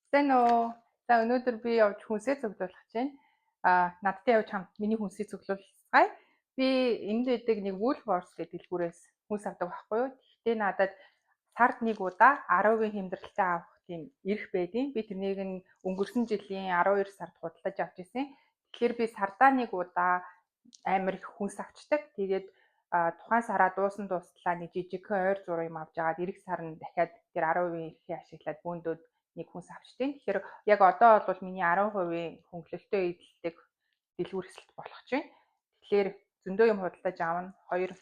Сайн уу? За өнөөдөр би явж хүнсээ цуглуулах гэж байна. Надтай явж хамт миний хүнсээ цуглуулцгаая. Би энд байдаг нэг Woolworths гэдэг дэлгүүрээс хүнс авдаг байхгүй юу? Гэхдээ надад сард нэг удаа 10% хямдралтай авах тийм эрх байдیں۔ Би тэрнийг нь өнгөрсөн жилийн 12 сард худалдаж авч ирсэн. Тэгэхээр би сардаа нэг удаа амар их хүнс авчдаг. Тэгээд тухайн сараа дуустлаа нэг жижигхэн ойр зур юм авч агаад эх сарнд дахиад тэр 10% эрхээ ашиглаад бөөндөөд нэг хүнс авчтیں۔ Тэгэхээр яг одоо бол миний 10% хөнгөлөлтөө эдэлдэг дэлгүүр эсэлт болох ч байна. Тэгэхээр зөндөө юм худалдаж аавна. Хоёр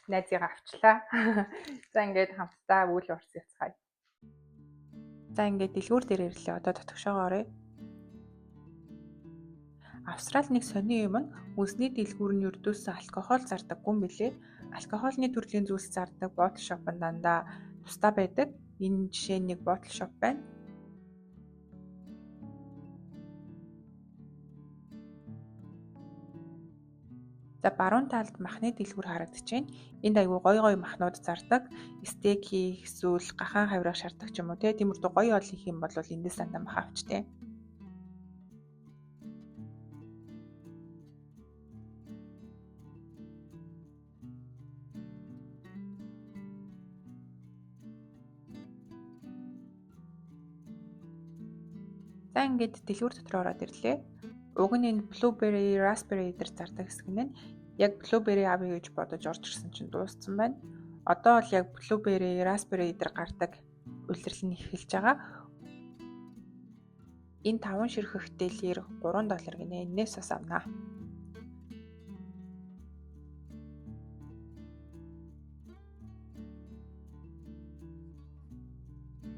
найзыгаа авчлаа. За ингээд хамтдаа Woolworths яцгаая. За ингээд дэлгүүр дээр ирлээ. Одоо дотгошоогоо оръё. Австрали нэг сони юм нь үнсний дэлгүүр нь ердөөсөө алкогол зардаггүй мөлий. Алкогольны төрлийн зүйлс зардаг ботл шоп нь дандаа тусдаа байдаг. Энэ жишээ нэг ботл шоп байна. За баруун талд махны дэлгүүр харагдчихээн. Энд аягүй гоё махнууд зардаг. Стейк хийх, эсвэл гахаан хаврах шаарддаг ч юм уу те. Тиймэрхүү гоё ол хийх юм бол эндээс дандаа мах авчтэй. За ингээд дэлгүүр дотор ороод ирлээ. Уг нь энэ blueberry, raspberry дээр зардаг хэсэг нь яг blueberry авъя гэж бодож орж ирсэн чинь дууссан байна. Одоо бол яг blueberry, raspberry дээр гардаг улирал нь эхэлж байгаа. Энэ 5 ширхэг дэлгэр $3 гинэ. Энээс бас авнаа.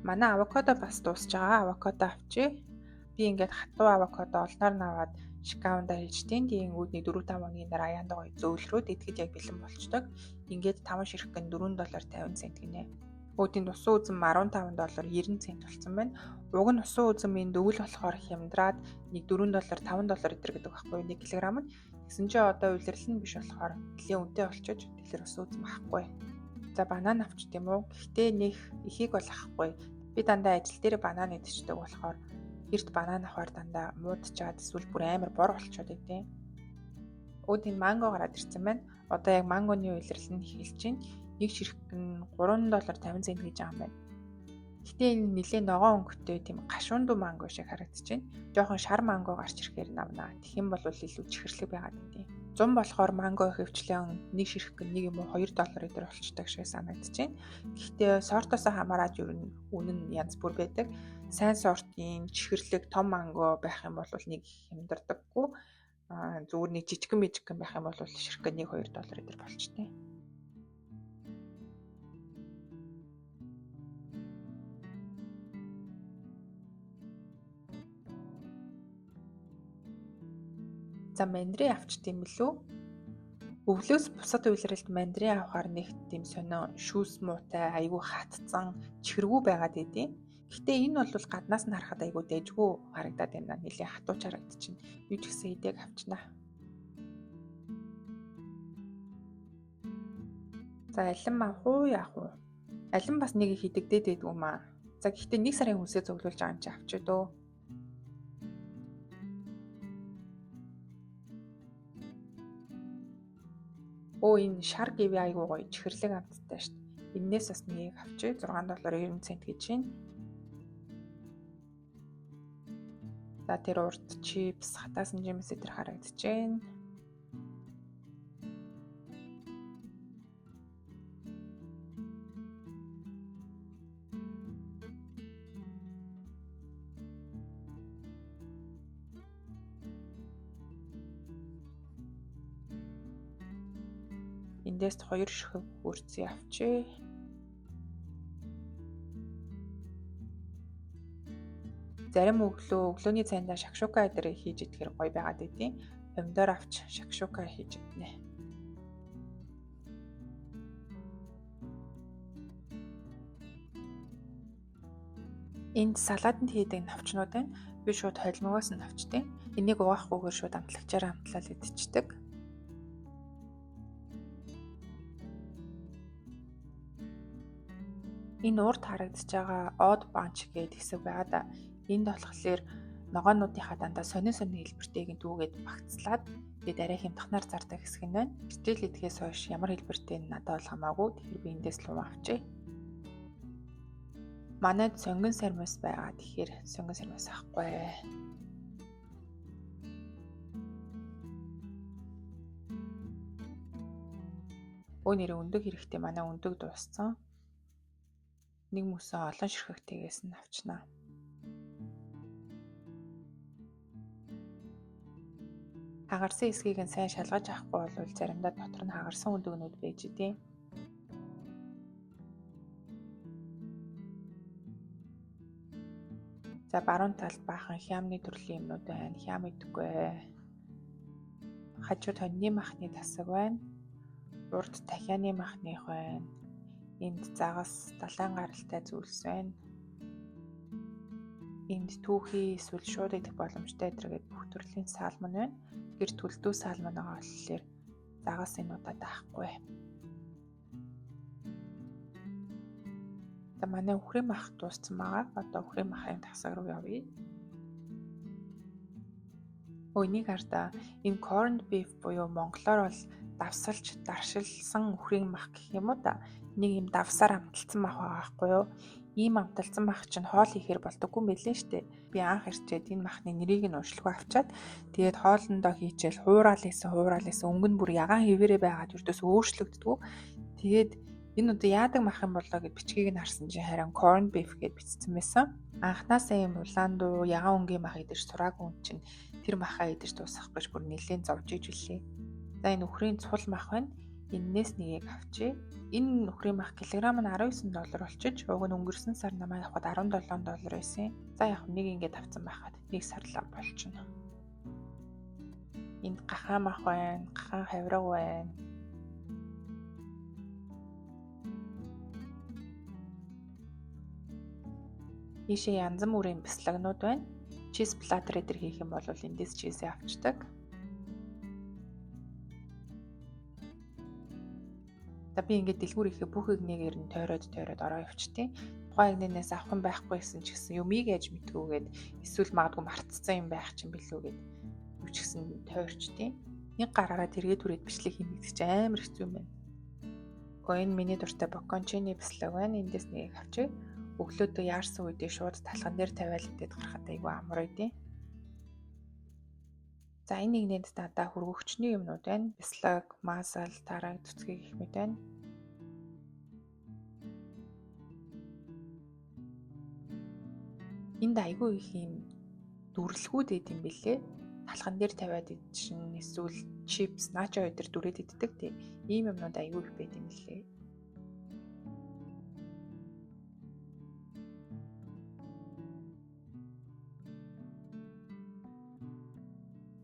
Манай авокадо бас дуусж байгаа. Авокадо авчи. Би ингээд хатуу авокадо олноор наваад шикаунда хийжтэй. Тэнгүүд нэг 4-5 хоногийн дараа аянд гоё зөөлрөөд идэхэд яг бэлэн болчдөг. Ингээд 5 ширхэг нь $4.50 гинэ. Өөдийн усан үзэм $15.90 болсон байна. Уг нь усан үзэм энд өвөл болохоор хямдраад нэг $4, $5 идэр гэдэг байхгүй 1 кг нь. Тэгсэн чинь одоо улирал нь биш болохоор нэлийн үнэтэй болчихож тэгэхээр усан үзэм авахгүй. За банан авч тийм үү? Гэхдээ нэх ихийг бол авахгүй. Би дандаа ажил дээр банан идчихдэг болохоор эрт банан авахар дандаа муудчаад эсвэл бүр амар бор болчиход байдیں۔ Өөдийн манго гараад ирсэн байна. Одоо яг мангоны улирал нь эхэлж байна. Нэг ширхэг нь $3.50 гэж байгаа юм байна. Гэтэ энэ нэлээд ногоон өнгөтэй тийм гашуун дүү манго шиг харагдаж байна. Жохон шар манго гарч ирэхээр навнаа. Тэгэх юм бол илүү чихэрлэг байгаад байдیں۔ 100 болохоор манго хөвчлэн нэг ширхэг нэг юм уу $2 идэр болчдаг шиг санагдаж байна. Гэхдээ сортоос хамаарат ер нь үнэн нь янз бүр байдаг. Сайн сортын чихэрлэг том манго байх юм бол нэг хямдардаггүй. Зүгээр нэг жижигхэн байх юм бол ширхэг нэг $2 идэр болчтой. За мандарин авчт юм билүү? Өвлөөс бусад улиралд мандарин авахар нэг тийм сонио шүүс муутай, айгүй хатцсан, чихэргүй байгаад байдیں۔ Гэхдээ энэ бол гаднаас нь харахад айгүй дэжгүй харагдаад байна. Нэлээ хатууч харагдчихна. Би ч гэсэн эдэг авчнаа. За алин авах уу яах вэ? Алин бас нэг их идэгдээд байдгүй юм аа. За гэхдээ 1 сарын хүнсээ цуглуулж байгаа юм чи авчи дөө. Энэ шар гиви айгүй гоё чихэрлэг амттай шүү дээ. Эннээс бас нэг авчи $6.90 гэж байна. За тэр урд чипс, хатаасан жимс эдэр харагдаж байна. Эндээс 2 ширхэг хүрцээ авчи. Зарим өглөөний цайндаа шакшука эдэр хийж идэхээр гоё байгаад байдیں۔ Помидор авч шакшука хийж иднэ. Энд салатанд хийдэг навчнууд байна. Би шууд холимогоос нь авчтیں۔ Энийг угаахгүйгээр шууд амтлагчаар амтлал идчихдэг. Энэ урд харагдаж байгаа odd bunch гэдэг хэсэг байгаа да. Энд болохоор ногоонуудынхаа дандаа сонин хэлбэртэйг нь түүгээд багцлаад тэгээд арай хямдханаар зардаг хэсэг нь байна. Бэртэл идэхээс хойш ямар хэлбэртэй нь надад бол хамаагүй. Тэгэхээр би эндээс луу авчээ. Манайд сонгон сармас байгаа. Тэгэхээр сонгон сармас авахгүй. Нэрээ өндөг хэрэгтэй манай өндөг дууссан. Нэг мөсөн олон ширхэгтэйгээс нь авчнаа. Хагарсан эсгийг нь сайн шалгаж авахгүй бол заримдаа дотор нь хагарсан өндөгнүүд байж идэв. За баруун талд баахан хямны төрлийн юмнууд байна. Хям идэхгүй. Хажууд хоньны махны тасаг байна. Урд дахианы махных байна. Энд загас далайн гаралтай зүйлс байна. Энд түүхий эсвэл шууд идэх боломжтой эдрэгээд бүх төрлийн салмон байна. Гэр төлдөө салмон байгаа болохоор загас энэ удаад авахгүй. За манай үхрийн мах дууссан байгаа. Одоо үхрийн махын тасаг руу явъя. Энийг хардаа энэ corned beef буюу монголоор бол давсалж даршилсан үхрийн мах гэх юм уу да. Нэг юм давсаар амталцсан мах байгаа байхгүй юу? Ийм амталцсан мах чинь хоол ихээр болдоггүй юм билээ штэ. Би анх ирчээд энэ махны нэрийг нь уншлгүй авчаад тэгээд хоолндоо хийчихэл хуурал өнгө нь бүр ягаан хэвээрээ байгаад юрдөөс өөрчлөгддөг. Тэгээд энэ удаа яадаг мах юм болоо гэд бичгийг нь харсан чинь харин corned beef гэд бичсэн байсан. Анхнаасаа юм улаан дуу ягаан өнгийн мах идэж сураагүй хүн чинь тэр махаа идэж дуусгах гэж бүр нэлээд зовж иж билээ. За энэ үхрийн цул мах байна. Эннээс нэгийг авчээ. Энэ нөхрийн мах килограмм нь $19 болчиж, уг нь өнгөрсөн сар намайг авахад $17 байсан. За яг нэг ингээд авсан байхад нэг сарлаа болчихно. Энд гахаа мах байна, гахаа хавраг байна. Ийшээ янз бүрийн бяцлагнууд байна. Cheese platter эдэр хийх юм бол эндээс cheese авчдаг. За би ингээд дэлгүүр ирэхэд бүх игнэгээр нь тойроод ороо явчтیں۔ Тухайн игнээс авах юм байхгүй гэсэн ч гэсэн юмыг яаж мэдгүйгээд эсвэл магадгүй мартцсан юм байх чинь билүү гэд юу ч гэсэн тойрчтیں۔ Нэг гараараа тэргээд түрээд бичлэг хийнэ гэдэг чинь амар хэцүү юм байна. Энэ миний дуртай бокончины бяцлаг байна. Эндээс нэг авчиг. Өглөөдөө яарсан үедээ шууд талхан дээр тавиал идээд гарахад айгүй амар үдээ. За энэ нэгнэд дандаа хөргөгчний юмнууд байна. Бяцлаг, масал, тараг, цэцгийг гэх мэт байна. Энд айгүй их юм дүрлгүүд байд юм бэлээ. Талхан дээр тавиад идчихэн эсвэл чипс, начо өдр дүрээд иддэг тий. Ийм юмнууд айгүй их байд юм бэлээ.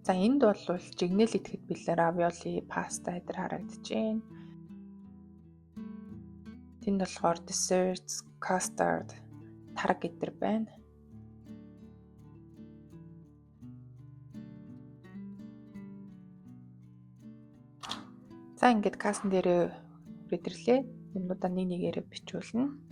За энд бол жигнэл идэхэд бэлээ равиоли, паста эдэр харагдаж байна. Тэнд болохоор desserts, custard, тараг эдэр байна. За ингээд кассан дээр бидэрлээ. Юмнуудаа нэг нэгээр бичүүлнэ.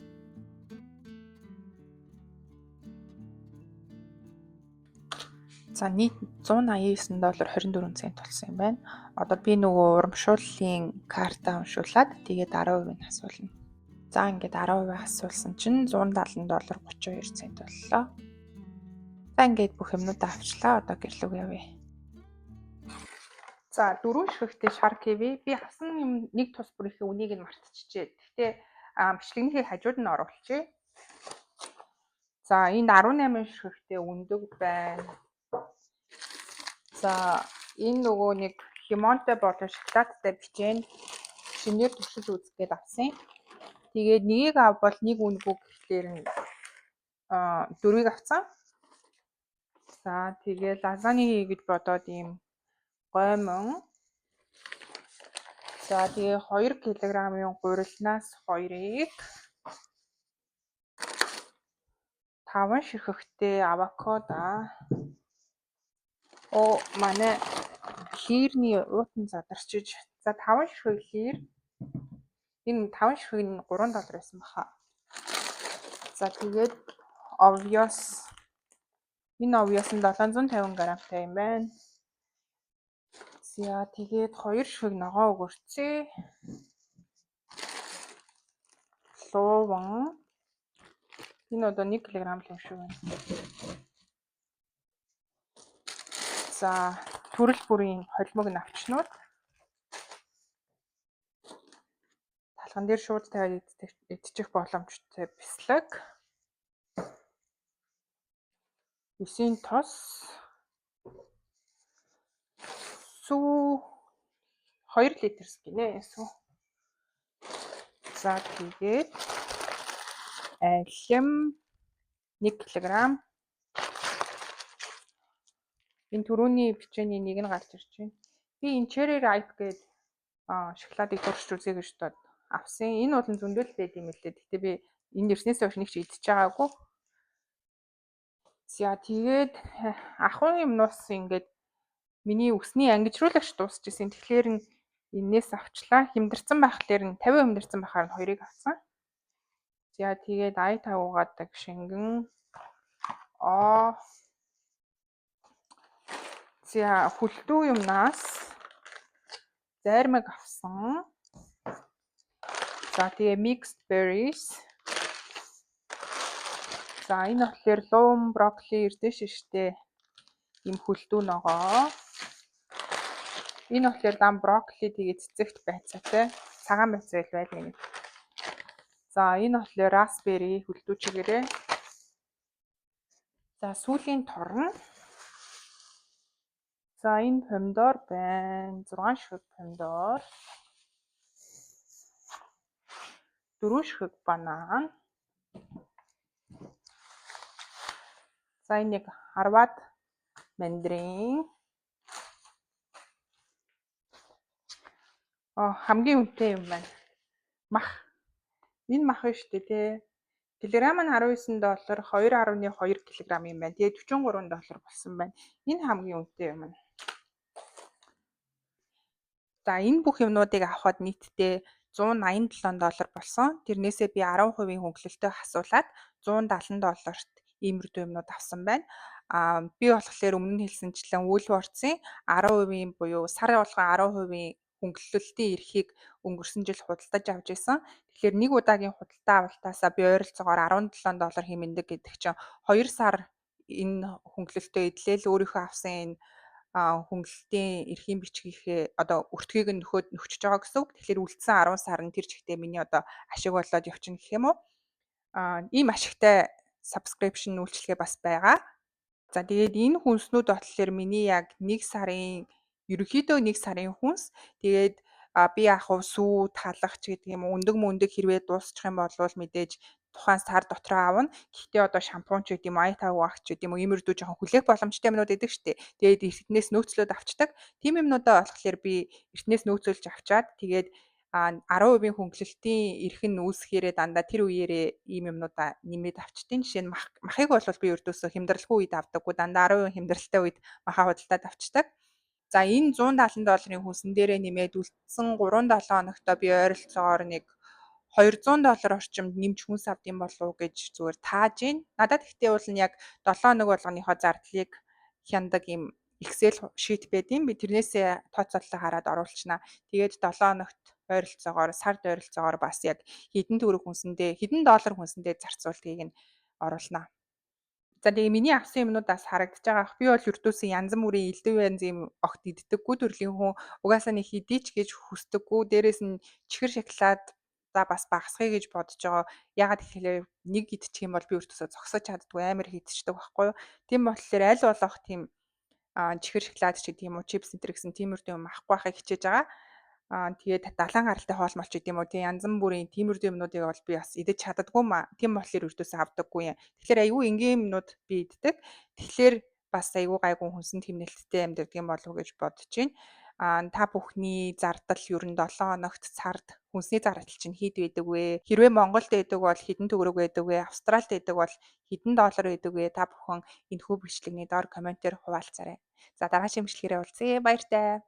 За нийт $189 24 цент болсон юм байна. Одоо би нөгөө урамшууллын карта уншуулад тэгээд 10% нь асуулна. За ингээд 10% асуулсан чинь $170 32 цент боллоо. За ингээд бүх юмнуудаа авчлаа. Одоо гэрлүүг явъя. За 4 ширхэгтэй шар киви. Би авсан юм нэг тус бүрийнхээ үнийг нь мартчихжээ. Гэхдээ бичлэгнийхээ хажууд нь оруулчихъя. За энд 18 ширхэгтэй өндөг байна. За энэ нөгөө нэг лимонтой болон шоколадтай бичээн шинээр туршиж үзгээд авсан. Тэгээд нэгийг авбал нэг үнэгүй гэхлээр нь 4-ийг авсан. За тэгээд лазаны хийж бодоод ийм гоймон. За тэгээ 2 кг-ийн гурилнаас 2-ыг 5 ширхэгтэй авокадо. Манай хийрний уутан задарчиж. За 5 ширхэг хийр. Энэ 5 ширхэг нь $3 байсан баха. За тэгээд Obvious энэ Obvious нь 750 грамтай юм байна. За тэгээд 2 швэг ногоо өгөрцөө. Луван энэ одоо 1 кг л юм шиг байна. За төрөл бүрийн холимог навчнууд талхан дээр шууд тавиад идчих боломжтой бислэг. 9-ийн тос. Сүү 2 литр гинэ. Сүү. За тэгээд алим 1 кг. Энэ түрүүний бичээний нэг нь гарч ирж байна. Би энэ Cherry Ripe гэдэг шоколадыг туршиж үзье гэж бодоод авсан. Энэ бол зөндөл байд юм л дээ. Гэхдээ би энэ ирснээс хойш нэг ч идчихэж байгаагүй. За тэгээд ахуйн юмнус ингээд миний өсний ангижруулагч дуусчихсэн. Тэгэхээр энээс авчлаа. Хямдарсан байхлаар нь 50 хямдарсан байхаар нь 2-ыг авсан. За тэгээд I5 угаадаг шингэн за хүлтүү юмнаас зармаг авсан. За тэгээ mixed berries. За энэ болохоор луум, брокколи ирдэж штэ. Ийм хүлтүү ногоо. Энэ болохоор дан брокколи тэгээ цэцэгт байцаатай. Цагаан байцаа байлаа нэг. За энэ болохоор raspberry хүлтүү чигээрээ. За сүүлийн торн. За энэ помидор байна. 6 швэг помидор. 4 швэг банан. За энэ нэг 10-аад мандарин. Хамгийн үнэтэй юм байна. Мах. Энэ мах нь шүү дээ тий. Килограмм нь $19, 2.2 кг юм байна. Тэгээ $43 болсон байна. Энэ хамгийн үнэтэй юм байна. За энэ бүх юмнуудыг авахад нийтдээ $187 болсон. Тэрнээсээ би 10% хөнгөлөлтөй хасуулаад $170-т иймэрдүү юмнууд авсан байна. Би болохоор өмнө нь хэлсэнчлэн Woolworths-ийн 10% буюу сар болгон 10% хөнгөлөлтийн эрхийг өнгөрсөн жил худалдаж авч исэн. Тэгэхээр нэг удаагийн худалдаа авалтаасаа би ойролцоогоор $17 хэмнэдэг гэдэг чинь 2 сар энэ хөнгөлөлтөө идлээл өөрийнхөө авсан энэ хөнгөлөлтийн эрхийн бичгийг одоо өртгийг нь нөхөж байгаа гэсэн үг. Тэгэхээр үлдсэн 10 сар нь тэр чигтээ миний одоо ашиг болоод явчихна гэх юм уу. Ийм ашигтай subscription үйлчилгээ бас байгаа. За тэгээд энэ хүнснүүд болохоор миний яг 1 сарын ерөнхийдөө 1 сарын хүнс. Тэгээд би яг сүү талах ч гэдэг юм өндөг хэрвээ дуусчих юм бол мэдээж тухайн сар дотроо авна. Гэхдээ одоо шампунь ч гэдэг юм I5 угаагч гэдэг юм иймэрдүү жоохон хүлээх боломжтой юмнууд идэг штеп. Тэгээд эртнээс нөөцлөд авчдаг. Тим юмнуудаа болохоор би эртнээс нөөцлөж авчаад тэгээд 10% хөнгөлөлтийн эрх нь үүсэхээрээ дандаа тэр үеэрээ ийм юмнуудаа нэмээд авчдیں۔ Жишээ нь махыг бол би өрдөөсөө хямдралгүй үед авдаггүй. Дандаа 10% хямдралтай үед махаа худалдаад авчдаг. За энэ $170-ийн хүнсэн дээрээ нэмээд үлдсэн 3-7 хоногтой би ойролцоогоор нэг $200 орчимд нэмж хүнс авд юм болов уу гэж зүгээр тааж байна. Надад ихтэй бол нь яг 7 хоног болгоныхоо зардлыг хяндаг юм Excel sheet байд юм. Би тэрнээсээ тооцооллоо хараад оруулчихна. Тэгээд 7 хоногт ойролцоогоор сард ойролцоогоор бас яг хэдэн $1 хүнсэндээ зарцуултыг нь оруулнаа. За тэгээ миний авсан юмнуудаас харагдаж байгаа. Би бол ердөөсөө янз бүрийн элдв янзын огт иддэггүй төрлийн хүн. Угаасаа нэг хидийч гэж хүсдэггүй. Дээрээс нь чихэр шоколад за бас багасгая гэж бодож байгаа. Ягаад гэхээр нэг идчих юм бол би өөртөөсөө зогсож чаддгүй амар хидчихдэг байхгүй юу. Тийм болохоор аль болох тийм чихэр шоколад ч гэдэг юм уу, чипс энэ гэсэн тиймэрдүү юм авахгүй байхыг хичээж байгаа. Тэгээд далайн гаралтай хоол молч гэдэг юм уу, тийм янз бүрийн тиймэрдүү юмнуудыг бол би бас идэж чаддаггүй маа. Тийм болохоор өртөөсөө авдаггүй юм. Тэгэхээр айгүй энгийн юмнууд би иддэг. Тэгэхээр бас айгүй гайгүй хүнсэнд хэмнэлттэй амьдардаг юм болов уу гэж бодож байна. Та бүхний зардал ер нь 7 хоногт сард хүнсний зардал чинь хэд байдаг вэ? Хэрвээ Монголд байдаг бол хэдэн төгрөг байдаг вэ? Австралид байдаг бол хэдэн доллар байдаг вэ? Та бүхэн энэхүү бичлэгний доор комментээр хуваалцаарай. За дараагийн бичлэгээрээ уулзъя. Баяртай.